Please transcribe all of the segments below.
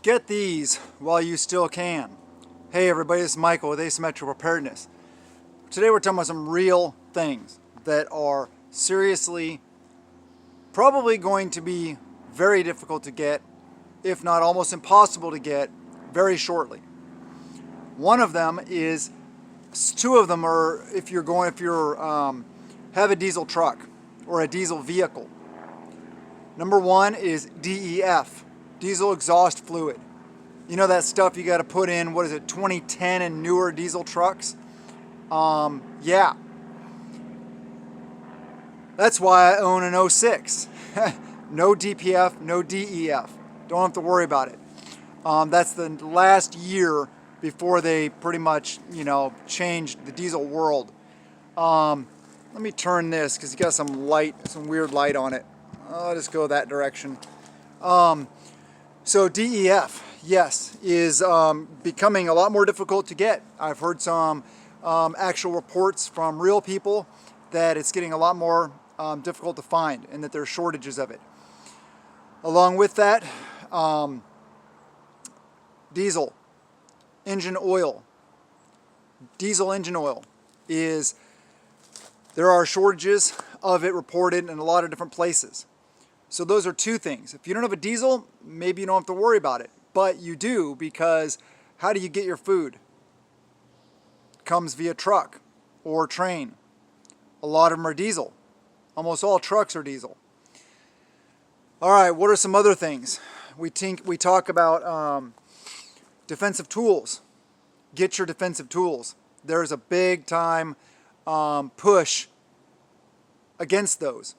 Get these while you still can. Hey everybody, this is Michael with Asymmetrical Preparedness. Today we're talking about some real things that are seriously probably going to be very difficult to get, if not almost impossible to get, very shortly. One of them is, two of them are if you have a diesel truck or a diesel vehicle. Number one is DEF, diesel exhaust fluid. You know that stuff you got to put in, 2010 and newer diesel trucks? Yeah. That's why I own an 06. No DPF, no DEF. Don't have to worry about it. That's the last year before they pretty much, changed the diesel world. Let me turn this because you got some weird light on it. I'll just go that direction. So DEF, yes, is becoming a lot more difficult to get. I've heard some actual reports from real people that it's getting a lot more difficult to find and that there are shortages of it. Along with that, diesel engine oil. Diesel engine oil there are shortages of it reported in a lot of different places. So those are two things. If you don't have a diesel, maybe you don't have to worry about it. But you do, because how do you get your food? It comes via truck or train. A lot of them are diesel. Almost all trucks are diesel. All right, what are some other things? We talk about defensive tools. Get your defensive tools. There's a big time push against those.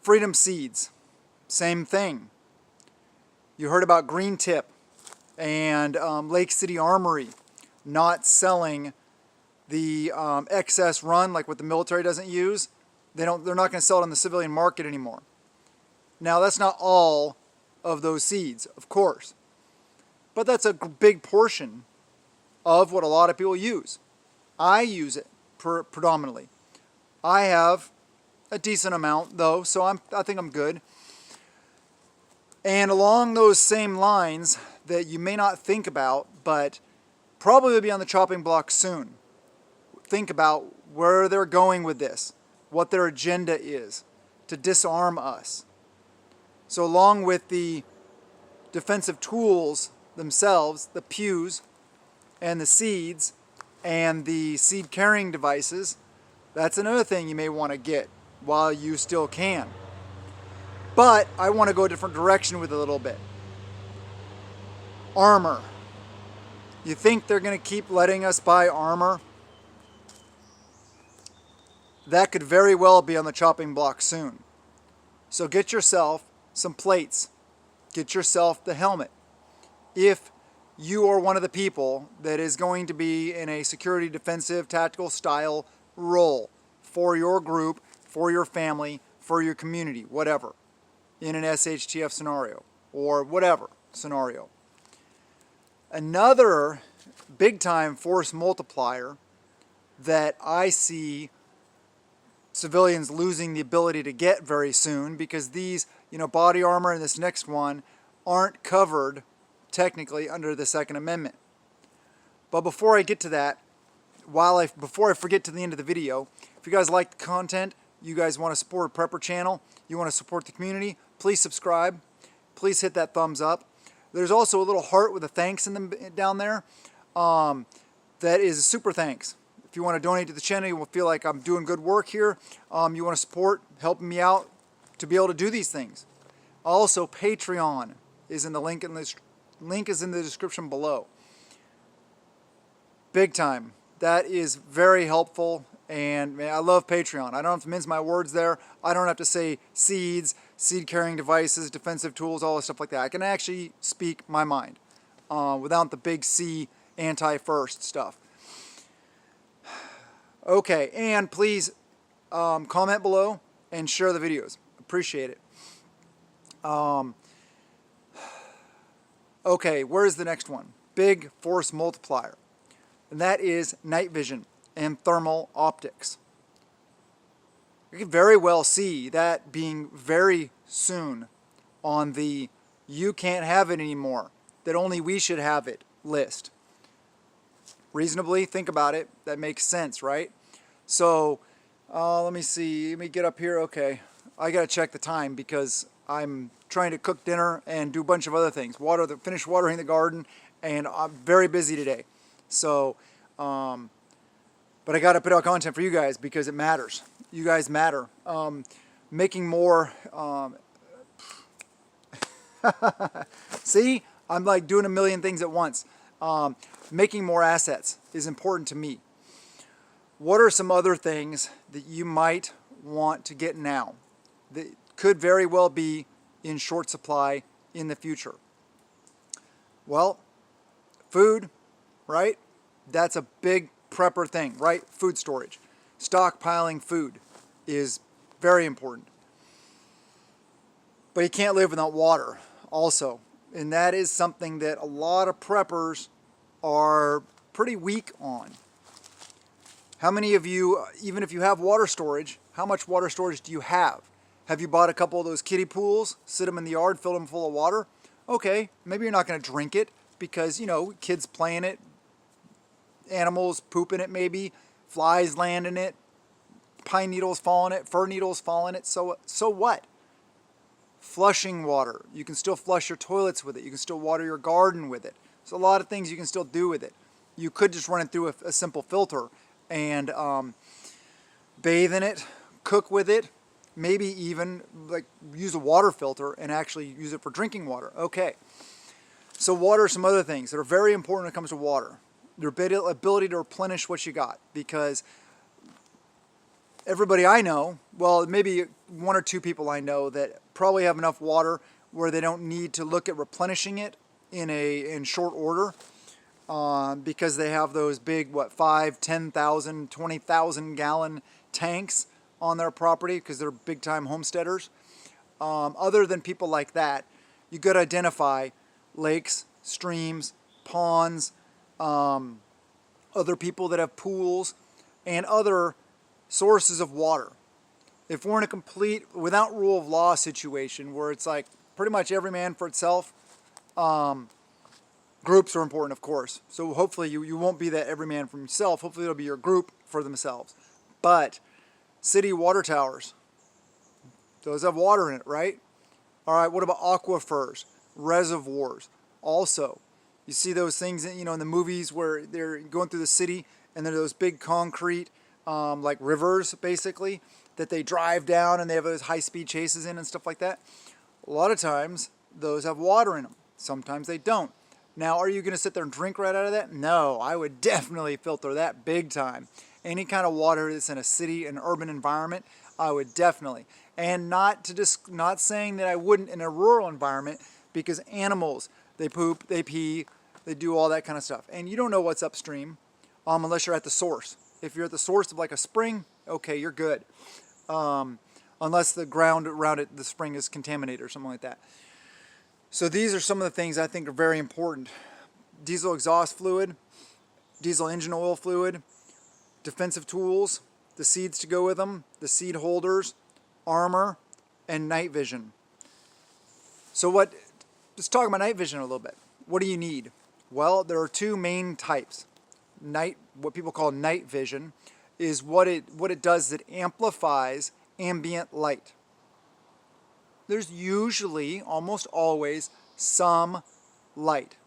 Freedom seeds, same thing. You heard about Green Tip and Lake City Armory not selling the excess run, like what the military doesn't use. They're not going to sell it on the civilian market anymore. Now that's not all of those seeds, of course, but that's a big portion of what a lot of people use. I use it predominantly. I have a decent amount though, so I think I'm good. And along those same lines that you may not think about, but probably will be on the chopping block soon. Think about where they're going with this, what their agenda is to disarm us. So along with the defensive tools themselves, the pews and the seeds and the seed carrying devices, that's another thing you may want to get while you still can. But I want to go a different direction with it a little bit. Armor. You think they're going to keep letting us buy armor? That could very well be on the chopping block soon. So get yourself some plates. Get yourself the helmet. If you are one of the people that is going to be in a security, defensive, tactical style role for your group, for your family, for your community, whatever, in an SHTF scenario or whatever scenario. Another big time force multiplier that I see civilians losing the ability to get very soon, because these, body armor and this next one aren't covered technically under the Second Amendment. But before I get to that, before I forget to the end of the video, if you guys like the content, you guys want to support a prepper channel, you want to support the community, please subscribe. Please hit that thumbs up. There's also a little heart with a thanks down there. That is a super thanks. If you want to donate to the channel, you will feel like I'm doing good work here. You want to support, helping me out to be able to do these things. Also, Patreon is in the link is in the description below. Big time. That is very helpful. And man, I love Patreon. I don't have to mince my words there. I don't have to say seeds, seed carrying devices, defensive tools, all this stuff like that. I can actually speak my mind without the big C anti-first stuff. Okay, and please comment below and share the videos. Appreciate it. Okay, where's the next one? Big force multiplier. And that is night vision and thermal optics. You can very well see that being very soon on the you can't have it anymore, that only we should have it list. Reasonably, think about it. That makes sense, right? So let me see. Let me get up here. Okay. I got to check the time because I'm trying to cook dinner and do a bunch of other things. Finish watering the garden, and I'm very busy today. So, but I got to put out content for you guys because it matters. You guys matter. Making more. See, I'm like doing a million things at once. Making more assets is important to me. What are some other things that you might want to get now that could very well be in short supply in the future? Well, food, right? That's a big prepper thing, right? Food storage. Stockpiling food is very important. But you can't live without water also. And that is something that a lot of preppers are pretty weak on. How many of you, even if you have water storage, how much water storage do you have? Have you bought a couple of those kiddie pools, sit them in the yard, fill them full of water? Okay, maybe you're not going to drink it because, you know, kids play in it, animals poop in it maybe, flies land in it, pine needles fall in it, fir needles fall in it, so what? Flushing water. You can still flush your toilets with it. You can still water your garden with it. There's a lot of things you can still do with it. You could just run it through a simple filter and bathe in it, cook with it, maybe even like use a water filter and actually use it for drinking water. Okay. So water are some other things that are very important when it comes to water. Your ability to replenish what you got, because everybody I know, well, maybe one or two people I know that probably have enough water where they don't need to look at replenishing it in short order, because they have those big 5, 10,000, 20,000 gallon tanks on their property because they're big time homesteaders. Other than people like that, you got to identify lakes, streams, ponds, other people that have pools, and other sources of water. If we're in a complete without rule of law situation where it's like pretty much every man for itself, groups are important, of course. So hopefully you won't be that every man for himself. Hopefully it'll be your group for themselves. But city water towers, those have water in it, right? All right, what about aquifers, reservoirs? Also, you see those things, you know, in the movies where they're going through the city and there are those big concrete, like rivers, basically, that they drive down and they have those high-speed chases in and stuff like that. A lot of times, those have water in them. Sometimes they don't. Now, are you going to sit there and drink right out of that? No, I would definitely filter that big time. Any kind of water that's in a city, an urban environment, I would definitely. And not saying that I wouldn't in a rural environment, because animals, they poop, they pee, they do all that kind of stuff. And you don't know what's upstream unless you're at the source. If you're at the source of like a spring, okay, you're good. Unless the ground around it, the spring is contaminated or something like that. So these are some of the things I think are very important. Diesel exhaust fluid, diesel engine oil fluid, defensive tools, the seeds to go with them, the seed holders, armor, and night vision. So let's talk about night vision a little bit. What do you need? Well, there are two main types. What people call night vision is what it does is it amplifies ambient light. There's usually, almost always, some light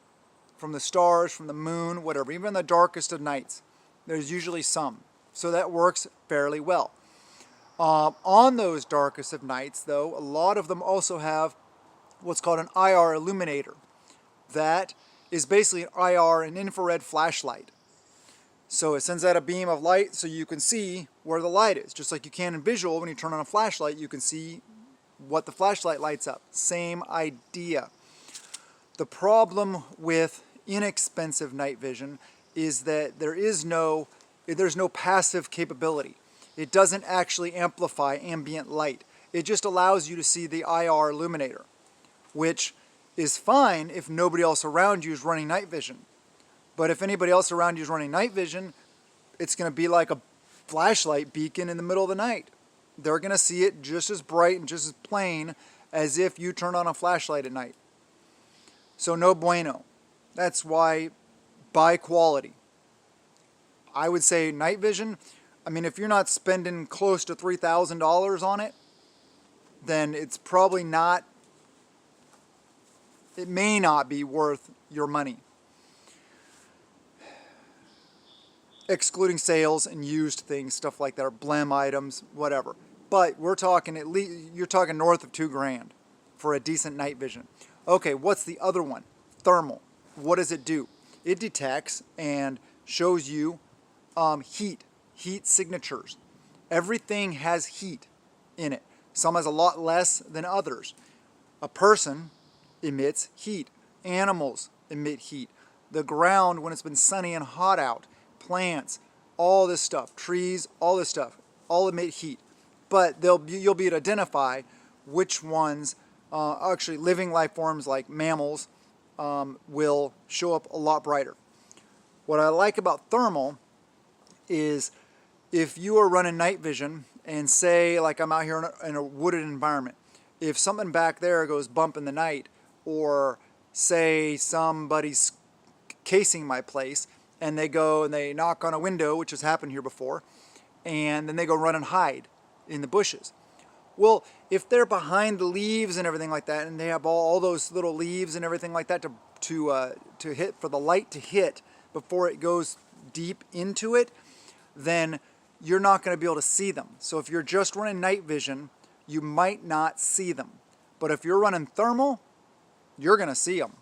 from the stars, from the moon, whatever, even the darkest of nights. There's usually some. So that works fairly well. On those darkest of nights, though, a lot of them also have what's called an IR illuminator. That is basically an IR, an infrared flashlight. So it sends out a beam of light so you can see where the light is. Just like you can in visual, when you turn on a flashlight, you can see what the flashlight lights up. Same idea. The problem with inexpensive night vision is that there's no passive capability. It doesn't actually amplify ambient light. It just allows you to see the IR illuminator, which is fine if nobody else around you is running night vision. But if anybody else around you is running night vision, it's going to be like a flashlight beacon in the middle of the night. They're going to see it just as bright and just as plain as if you turned on a flashlight at night. So no bueno. That's why buy quality. I would say night vision, I mean, if you're not spending close to $3,000 on it, then it's probably not, it may not be worth your money. Excluding sales and used things, stuff like that, or blem items, whatever. But we're talking at least, you're talking north of $2,000 for a decent night vision. Okay, what's the other one? Thermal. What does it do? It detects and shows you heat signatures. Everything has heat in it. Some has a lot less than others. A person emits heat. Animals emit heat. The ground, when it's been sunny and hot out, plants, all this stuff, trees, all this stuff, all emit heat. But you'll be able to identify which ones, actually living life forms like mammals, will show up a lot brighter. What I like about thermal is if you are running night vision and say like I'm out here in a wooded environment, if something back there goes bump in the night, or say somebody's casing my place and they go and they knock on a window, which has happened here before, and then they go run and hide in the bushes. Well, if they're behind the leaves and everything like that, and they have all those little leaves and everything like that to hit, for the light to hit before it goes deep into it, then you're not going to be able to see them. So if you're just running night vision, you might not see them. But if you're running thermal, you're going to see them,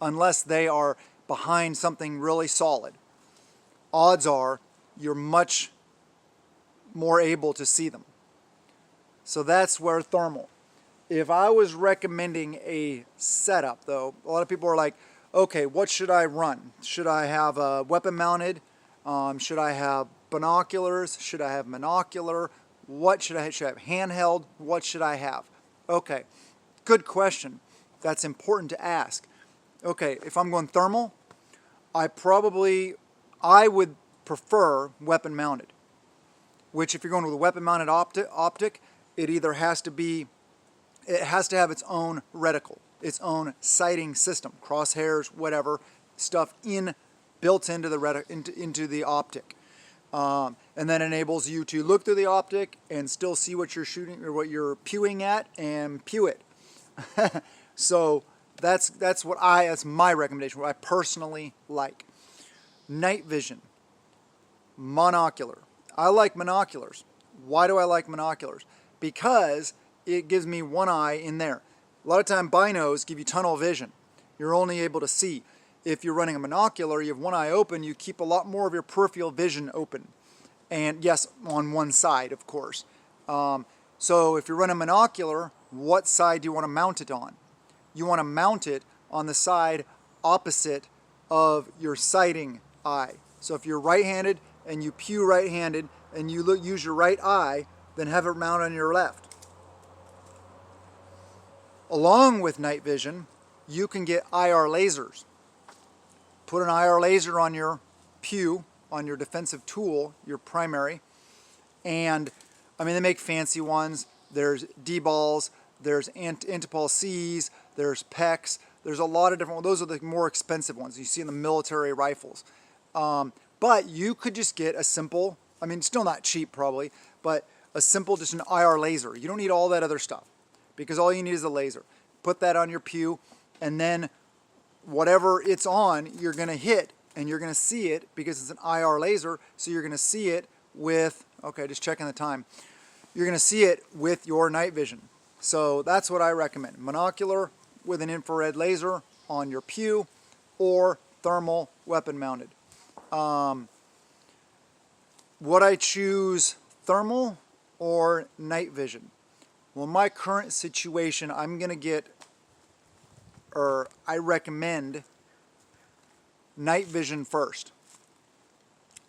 unless they are behind something really solid. Odds are you're much more able to see them. So that's where thermal. If I was recommending a setup, though, a lot of people are like, okay, what should I run? Should I have a weapon mounted? Should I have binoculars? Should I have monocular? What should I have? Should I have handheld? What should I have? Okay, good question. That's important to ask. Okay, if I'm going thermal, I would prefer weapon mounted. Which, if you're going with a weapon mounted optic, it either has to have its own reticle, its own sighting system, crosshairs, whatever stuff built into the optic, and that enables you to look through the optic and still see what you're shooting or what you're pewing at and pew it. So that's my recommendation. What I personally like. Night vision, monocular. I like monoculars. Why do I like monoculars? Because it gives me one eye in there. A lot of time binos give you tunnel vision. You're only able to see. If you're running a monocular, you have one eye open, you keep a lot more of your peripheral vision open. And yes, on one side, of course. So if you're running a monocular, what side do you want to mount it on? You want to mount it on the side opposite of your sighting eye. So if you're right-handed and you pew right-handed and you use your right eye, then have it mounted on your left. Along with night vision, you can get IR lasers. Put an IR laser on your pew, on your defensive tool, your primary, and I mean, they make fancy ones. There's D-balls, there's Antipol Cs, there's PECs, there's a lot of different ones. Those are the more expensive ones you see in the military rifles. But you could just get a simple, I mean, still not cheap probably, but a simple, just an IR laser. You don't need all that other stuff, because all you need is a laser. Put that on your pew, and then whatever it's on, you're going to hit, and you're going to see it because it's an IR laser, so you're going to see it with, okay, just checking the time. You're going to see it with your night vision. So that's what I recommend. Monocular with an infrared laser on your pew, or thermal weapon mounted. Would I choose thermal or night vision? Well, in my current situation, I'm going to get, or I recommend night vision first.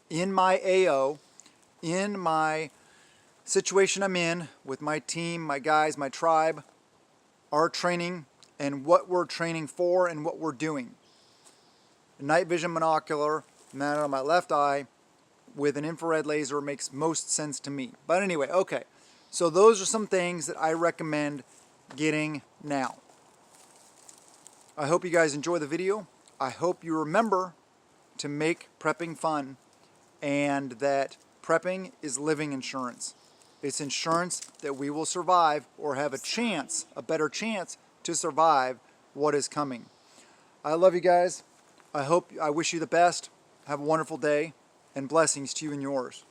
In my AO, in my situation I'm in with my team, my guys, my tribe, our training, and what we're training for and what we're doing. Night vision monocular mounted on my left eye with an infrared laser makes most sense to me. But anyway, okay. So those are some things that I recommend getting now. I hope you guys enjoy the video. I hope you remember to make prepping fun, and that prepping is living insurance. It's insurance that we will survive, or have a better chance to survive what is coming. I love you guys. I wish you the best. Have a wonderful day, and blessings to you and yours.